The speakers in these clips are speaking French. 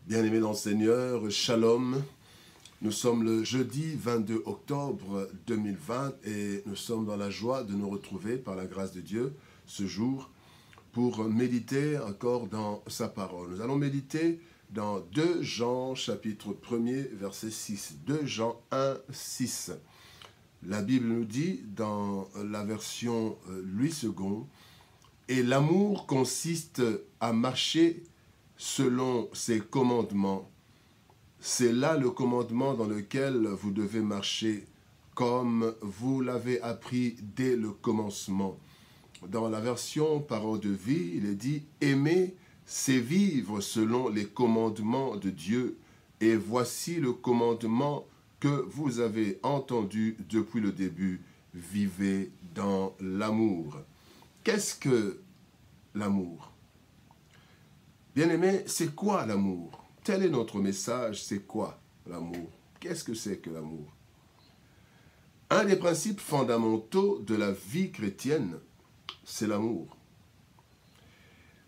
Bien-aimés dans le Seigneur, Shalom. Nous sommes le jeudi 22 octobre 2020 et nous sommes dans la joie de nous retrouver par la grâce de Dieu ce jour pour méditer encore dans sa parole. Nous allons méditer dans 2 Jean chapitre 1er verset 6. 2 Jean 1, 6. La Bible nous dit dans la version Louis II, « Et l'amour consiste à marcher selon ses commandements. C'est là le commandement dans lequel vous devez marcher, comme vous l'avez appris dès le commencement. » Dans la version Parole de vie, il est dit « Aimer, c'est vivre selon les commandements de Dieu, et voici le commandement que vous avez entendu depuis le début, vivez dans l'amour. » Qu'est-ce que l'amour? Bien-aimés, c'est quoi l'amour? Tel est notre message, c'est quoi l'amour? Qu'est-ce que c'est que l'amour? Un des principes fondamentaux de la vie chrétienne, c'est l'amour.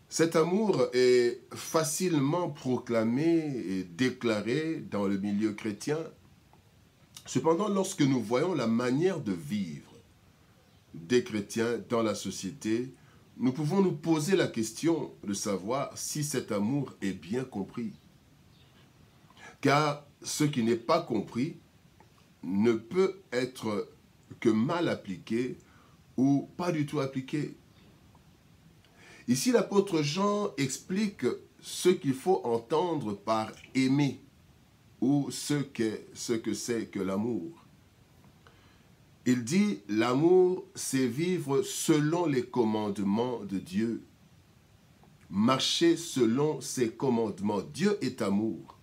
Cet amour est facilement proclamé et déclaré dans le milieu chrétien. Cependant, lorsque nous voyons la manière de vivre des chrétiens dans la société, nous pouvons nous poser la question de savoir si cet amour est bien compris. Car ce qui n'est pas compris ne peut être que mal appliqué ou pas du tout appliqué. Ici, l'apôtre Jean explique ce qu'il faut entendre par aimer ou ce que c'est que l'amour. Il dit, l'amour, c'est vivre selon les commandements de Dieu. Marcher selon ses commandements. Dieu est amour.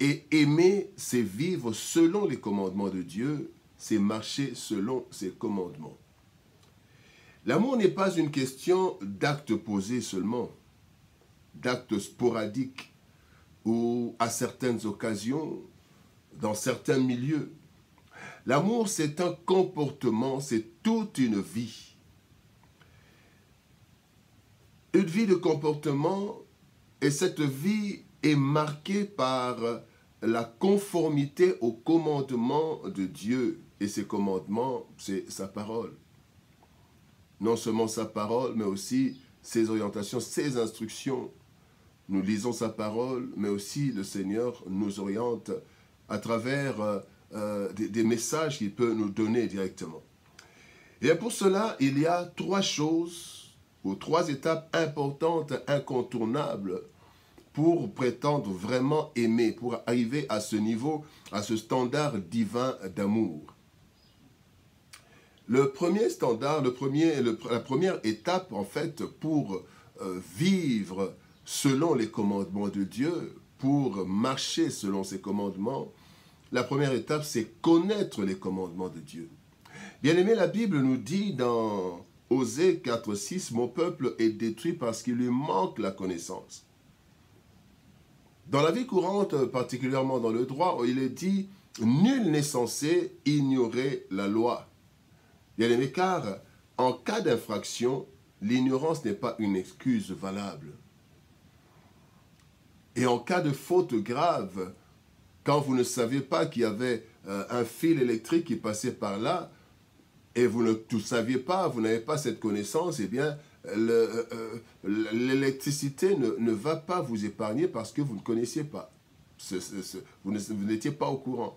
Et aimer, c'est vivre selon les commandements de Dieu, c'est marcher selon ses commandements. L'amour n'est pas une question d'actes posés seulement, d'actes sporadiques ou à certaines occasions, dans certains milieux. L'amour, c'est un comportement, c'est toute une vie. Une vie de comportement, et cette vie est marquée par la conformité aux commandements de Dieu. Et ces commandements, c'est sa parole. Non seulement sa parole, mais aussi ses orientations, ses instructions. Nous lisons sa parole, mais aussi le Seigneur nous oriente à travers des messages qu'il peut nous donner directement. Et pour cela, il y a 3 choses, ou 3 étapes importantes, incontournables, pour prétendre vraiment aimer, pour arriver à ce niveau, à ce standard divin d'amour. Le premier standard, la première étape, en fait, pour vivre selon les commandements de Dieu, pour marcher selon ses commandements, la première étape, c'est connaître les commandements de Dieu. Bien-aimé, la Bible nous dit dans Osée 4, 6, « Mon peuple est détruit parce qu'il lui manque la connaissance. » Dans la vie courante, particulièrement dans le droit, il est dit « Nul n'est censé ignorer la loi. » Bien-aimé, car en cas d'infraction, l'ignorance n'est pas une excuse valable. Et en cas de faute grave, quand vous ne saviez pas qu'il y avait un fil électrique qui passait par là, et vous ne saviez pas, vous n'avez pas cette connaissance, eh bien, l'électricité ne va pas vous épargner parce que vous ne connaissiez pas. Vous n'étiez pas au courant.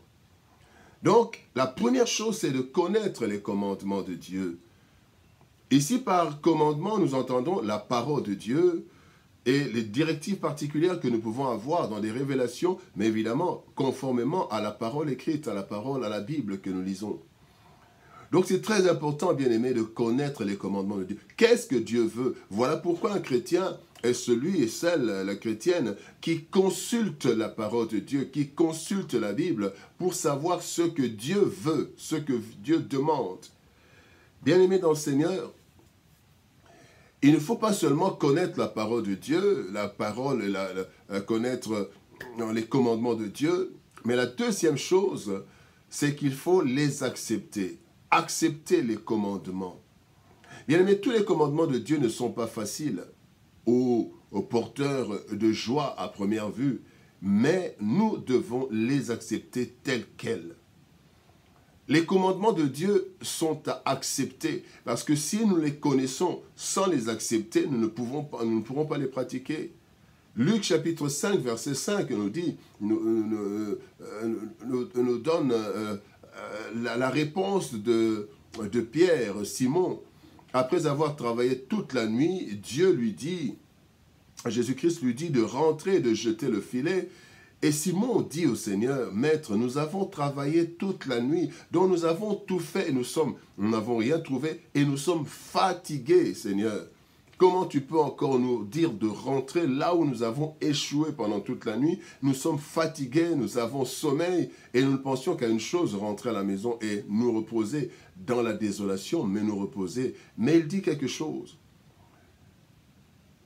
Donc, la première chose, c'est de connaître les commandements de Dieu. Ici, par commandement, nous entendons la parole de Dieu et les directives particulières que nous pouvons avoir dans des révélations, mais évidemment, conformément à la parole écrite, à la Bible que nous lisons. Donc, c'est très important, bien-aimé, de connaître les commandements de Dieu. Qu'est-ce que Dieu veut? Voilà pourquoi un chrétien est celui et celle, la chrétienne, qui consulte la parole de Dieu, qui consulte la Bible pour savoir ce que Dieu veut, ce que Dieu demande. Bien-aimé dans le Seigneur, il ne faut pas seulement connaître la parole de Dieu, connaître les commandements de Dieu, mais la deuxième chose, c'est qu'il faut les accepter. Accepter les commandements. Bien aimé, tous les commandements de Dieu ne sont pas faciles aux porteurs de joie à première vue, mais nous devons les accepter tels quels. Les commandements de Dieu sont à accepter, parce que si nous les connaissons sans les accepter, nous ne pourrons pas les pratiquer. Luc chapitre 5, verset 5 nous donne la réponse de Pierre, Simon. Après avoir travaillé toute la nuit, Jésus-Christ lui dit de rentrer et de jeter le filet. Et Simon dit au Seigneur, « Maître, nous avons travaillé toute la nuit, donc nous avons tout fait et nous n'avons rien trouvé et nous sommes fatigués, Seigneur. Comment tu peux encore nous dire de rentrer là où nous avons échoué pendant toute la nuit? Nous sommes fatigués, nous avons sommeil et nous ne pensions qu'à une chose, rentrer à la maison et nous reposer dans la désolation, mais nous reposer. » Mais il dit quelque chose.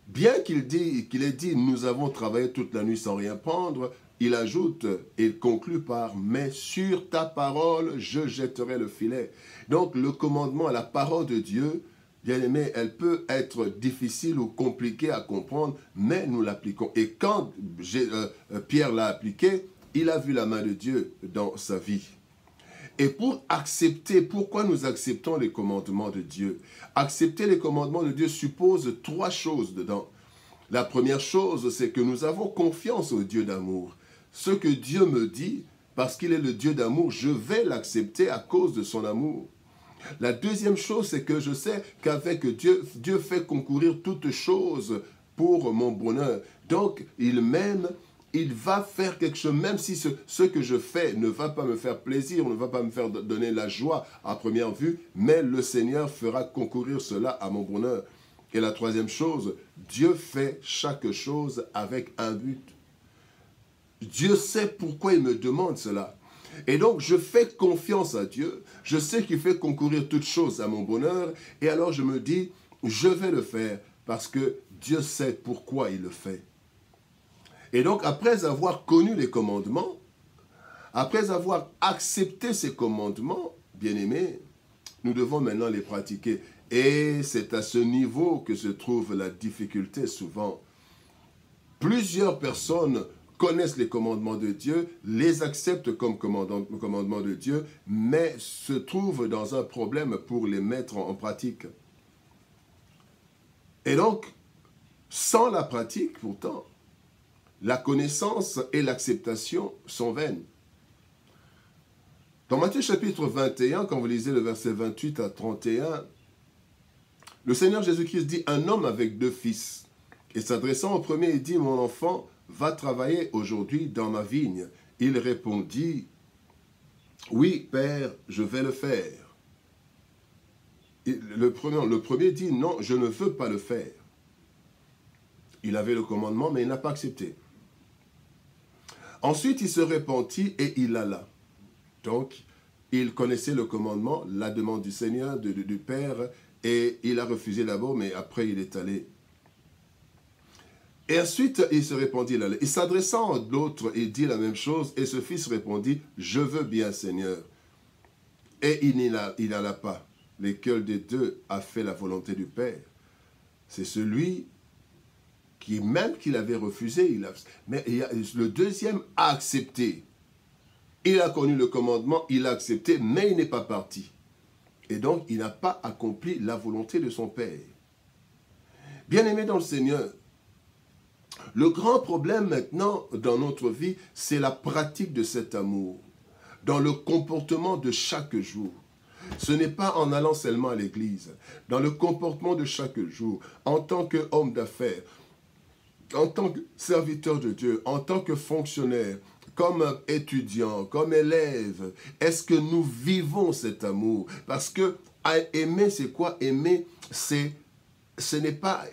Bien qu'il ait dit, nous avons travaillé toute la nuit sans rien prendre, il ajoute et conclut par, mais sur ta parole, je jetterai le filet. Donc le commandement à la parole de Dieu, bien aimé, elle peut être difficile ou compliquée à comprendre, mais nous l'appliquons. Et quand Pierre l'a appliqué, il a vu la main de Dieu dans sa vie. Et pour accepter, pourquoi nous acceptons les commandements de Dieu? Accepter les commandements de Dieu suppose 3 choses dedans. La première chose, c'est que nous avons confiance au Dieu d'amour. Ce que Dieu me dit, parce qu'il est le Dieu d'amour, je vais l'accepter à cause de son amour. La deuxième chose, c'est que je sais qu'avec Dieu, Dieu fait concourir toutes choses pour mon bonheur. Donc, il m'aime. Il va faire quelque chose, même si ce que je fais ne va pas me faire plaisir, ne va pas me faire donner la joie à première vue, mais le Seigneur fera concourir cela à mon bonheur. Et la troisième chose, Dieu fait chaque chose avec un but. Dieu sait pourquoi il me demande cela. Et donc, je fais confiance à Dieu, je sais qu'il fait concourir toutes choses à mon bonheur, et alors je me dis, je vais le faire, parce que Dieu sait pourquoi il le fait. Et donc, après avoir connu les commandements, après avoir accepté ces commandements, bien-aimés, nous devons maintenant les pratiquer. Et c'est à ce niveau que se trouve la difficulté souvent. Plusieurs personnes connaissent les commandements de Dieu, les acceptent comme commandements de Dieu, mais se trouvent dans un problème pour les mettre en pratique. Et donc, sans la pratique, pourtant, la connaissance et l'acceptation sont vaines. Dans Matthieu chapitre 21, quand vous lisez le verset 28 à 31, le Seigneur Jésus-Christ dit, un homme avec 2 fils. Et s'adressant au premier, il dit, mon enfant, va travailler aujourd'hui dans ma vigne. Il répondit, oui, Père, je vais le faire. Et le premier dit, non, je ne veux pas le faire. Il avait le commandement, mais il n'a pas accepté. Ensuite, il se repentit et il alla. Donc, il connaissait le commandement, la demande du Seigneur, du Père, et il a refusé d'abord, mais après il est allé. Et ensuite, il se répandit, il allait. Et s'adressant à l'autre, il dit la même chose, et ce fils répondit, je veux bien, Seigneur. Et il n'alla pas. Lequel des deux a fait la volonté du Père? C'est celui qui, même qu'il avait refusé, mais le deuxième a accepté. Il a connu le commandement, il a accepté, mais il n'est pas parti. Et donc, il n'a pas accompli la volonté de son Père. Bien-aimé dans le Seigneur, le grand problème maintenant dans notre vie, c'est la pratique de cet amour, dans le comportement de chaque jour. Ce n'est pas en allant seulement à l'église, dans le comportement de chaque jour, en tant qu'homme d'affaires, en tant que serviteur de Dieu, en tant que fonctionnaire, comme étudiant, comme élève, est-ce que nous vivons cet amour? Parce que aimer, c'est quoi? Aimer, ce n'est pas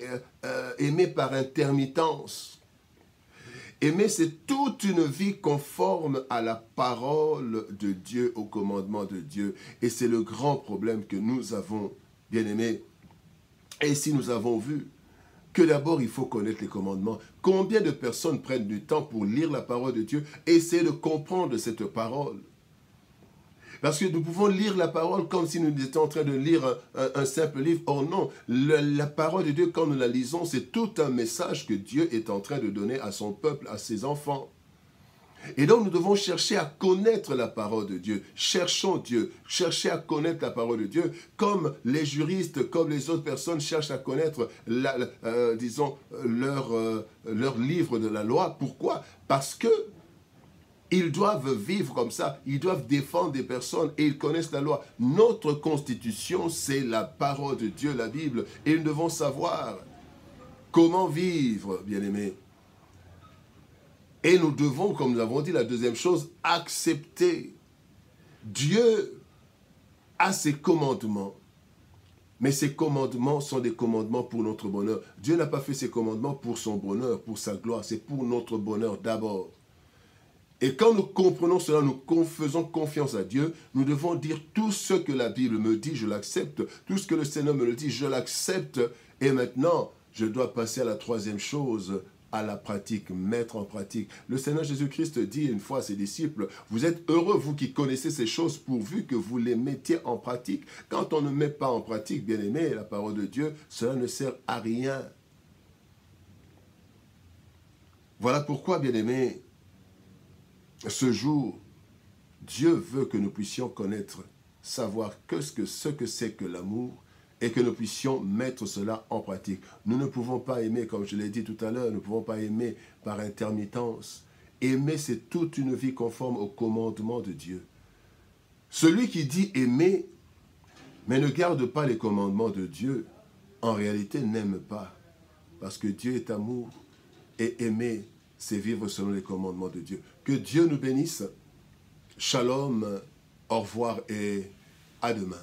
aimer par intermittence. Aimer, c'est toute une vie conforme à la parole de Dieu, au commandement de Dieu. Et c'est le grand problème que nous avons, bien aimés. Et si nous avons vu que d'abord, il faut connaître les commandements. Combien de personnes prennent du temps pour lire la parole de Dieu et essayer de comprendre cette parole? Parce que nous pouvons lire la parole comme si nous étions en train de lire un simple livre. Or non, la parole de Dieu, quand nous la lisons, c'est tout un message que Dieu est en train de donner à son peuple, à ses enfants. Et donc, nous devons chercher à connaître la parole de Dieu. Cherchons Dieu. Cherchez à connaître la parole de Dieu, comme les juristes, comme les autres personnes cherchent à connaître, disons, leur livre de la loi. Pourquoi? Parce que ils doivent vivre comme ça. Ils doivent défendre des personnes et ils connaissent la loi. Notre constitution, c'est la parole de Dieu, la Bible. Et nous devons savoir comment vivre, bien-aimés. Et nous devons, comme nous l'avons dit, la deuxième chose, accepter. Dieu a ses commandements, mais ses commandements sont des commandements pour notre bonheur. Dieu n'a pas fait ses commandements pour son bonheur, pour sa gloire, c'est pour notre bonheur d'abord. Et quand nous comprenons cela, nous faisons confiance à Dieu, nous devons dire tout ce que la Bible me dit, je l'accepte, tout ce que le Seigneur me le dit, je l'accepte, et maintenant, je dois passer à la troisième chose, à la pratique, mettre en pratique. Le Seigneur Jésus-Christ dit une fois à ses disciples, vous êtes heureux, vous qui connaissez ces choses, pourvu que vous les mettiez en pratique. Quand on ne met pas en pratique, bien aimé, la parole de Dieu, cela ne sert à rien. Voilà pourquoi, bien aimé, ce jour, Dieu veut que nous puissions connaître, savoir ce que c'est que l'amour, et que nous puissions mettre cela en pratique. Nous ne pouvons pas aimer, comme je l'ai dit tout à l'heure, nous ne pouvons pas aimer par intermittence. Aimer, c'est toute une vie conforme au commandement de Dieu. Celui qui dit aimer, mais ne garde pas les commandements de Dieu, en réalité n'aime pas. Parce que Dieu est amour, et aimer, c'est vivre selon les commandements de Dieu. Que Dieu nous bénisse. Shalom, au revoir et à demain.